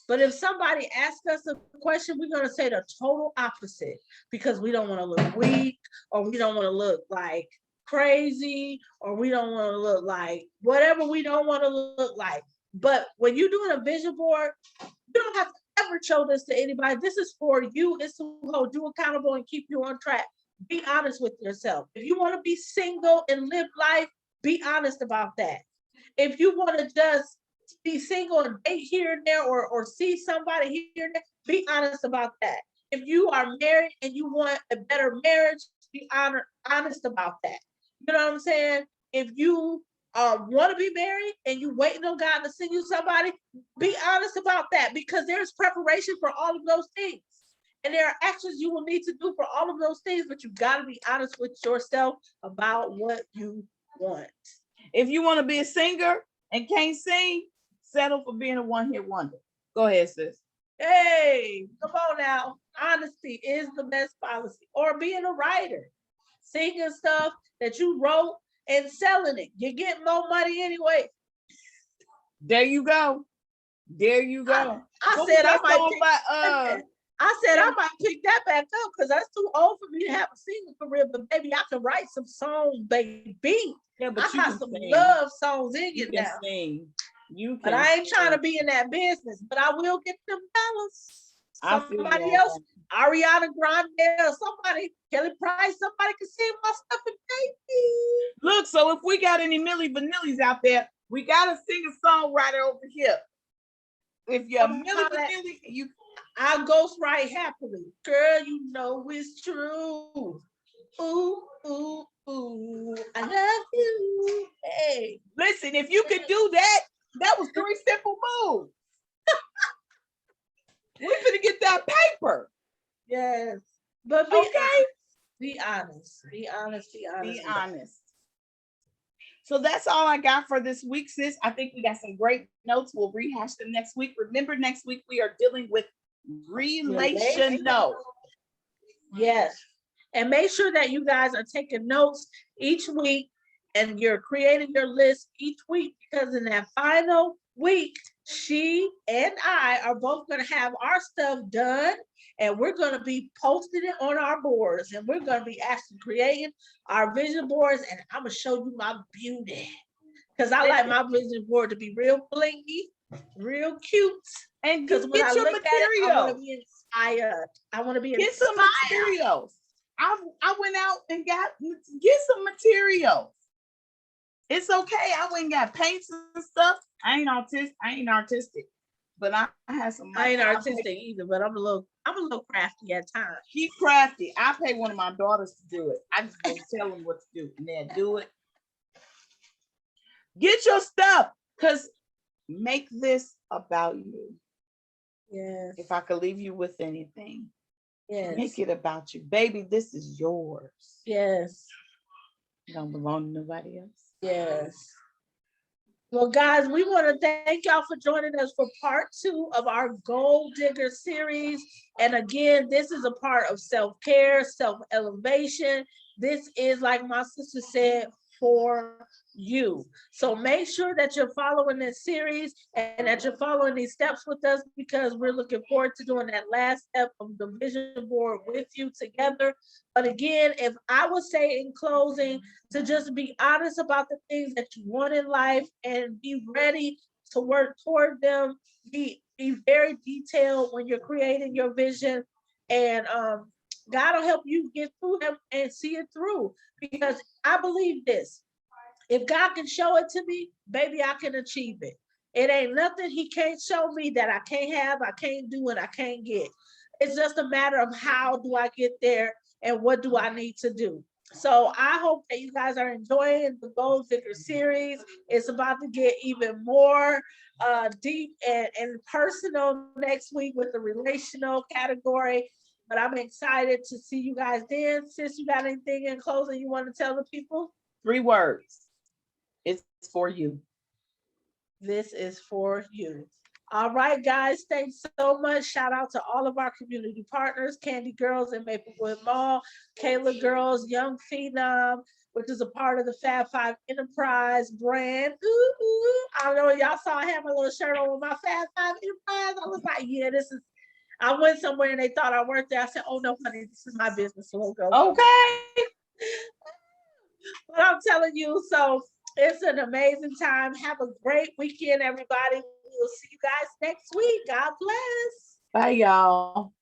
but if somebody asks us a question, we're going to say the total opposite because we don't want to look weak, or we don't want to look like crazy, or we don't want to look like whatever we don't want to look like. But when you're doing a vision board, you don't have to ever show this to anybody. This is for you. It's to hold you accountable and keep you on track. Be honest with yourself. If you want to be single and live life, be honest about that. If you want to just be single and date here and there, or see somebody here and there, be honest about that. If you are married and you want a better marriage, be honest about that. You know what I'm saying? If you want to be married and you waiting on God to send you somebody, be honest about that, because there's preparation for all of those things. And there are actions you will need to do for all of those things, but you got to be honest with yourself about what you want. If you want to be a singer and can't sing, settle for being a one-hit wonder. Go ahead, sis. Hey, come on now. Honesty is the best policy. Or being a writer, singing stuff that you wrote and selling it. You're getting more money anyway. There you go. There you go. I said I might pick that back up because that's too old for me to have a singing career. But baby, I can write some songs, baby. Yeah, but I got some love songs in you now. Sing. But I ain't trying to be in that business. But I will get them dollars. Somebody else, Ariana Grande, or somebody, Kelly Price, somebody can sing my stuff and baby. Look, so if we got any Milli Vanillis out there, we got a singer-songwriter over here. If you're Milli Vanilli, I'll ghostwrite happily. Girl, you know it's true. Ooh, ooh, ooh, I love you. Hey. Listen, if you could do that, that was 3 simple moves. We're gonna get that paper. Yes. But be honest. Be honest. Be honest. So that's all I got for this week, sis. I think we got some great notes. We'll rehash them next week. Remember, next week we are dealing with relational. Yes. And make sure that you guys are taking notes each week and you're creating your list each week, because in that final week, she and I are both going to have our stuff done, and we're going to be posting it on our boards, and we're going to be actually creating our vision boards, and I'm going to show you my beauty, because I like my vision board to be real blingy, real cute. And because when I look at it, I want to be inspired. I want to be get some materials. I went out and get some materials. It's okay. I went and got paints and stuff. I ain't artistic, but I have some. I ain't artistic either, but I'm a little crafty at times. She's crafty. I pay one of my daughters to do it. I just want to tell them what to do, and they'll do it. Get your stuff, because make this about you. Yes. If I could leave you with anything, yes, make it about you, baby. This is yours. Yes. It don't belong to nobody else. Yes. Well, guys, we want to thank y'all for joining us for part 2 of our Gold Digger series. And again, this is a part of self-care, self-elevation. This is, like my sister said, for you. So make sure that you're following this series and that you're following these steps with us, because we're looking forward to doing that last step of the vision board with you together. But again, if I would say in closing, to just be honest about the things that you want in life and be ready to work toward them. Be very detailed when you're creating your vision, and God will help you get through them and see it through. Because I believe this: if God can show it to me, baby, I can achieve it. It ain't nothing He can't show me that I can't have, I can't do, and I can't get. It's just a matter of how do I get there and what do I need to do. So I hope that you guys are enjoying the Gold Digger series. It's about to get even more deep and personal next week with the relational category. But I'm excited to see you guys then. Sis, you got anything in closing you want to tell the people? 3 words. It's for you. This is for you. All right, guys. Thanks so much. Shout out to all of our community partners, Candy Girls in Maplewood Mall, Kayla Girls, Young Phenom, which is a part of the Fab Five Enterprise brand. Ooh, ooh. I don't know if y'all saw I have a little shirt on with my Fab Five Enterprise. I was like, yeah, this is. I went somewhere and they thought I worked there. I said, oh no, honey, this is my business logo. Okay. But I'm telling you, so it's an amazing time. Have a great weekend, everybody. We'll see you guys next week. God bless. Bye, y'all.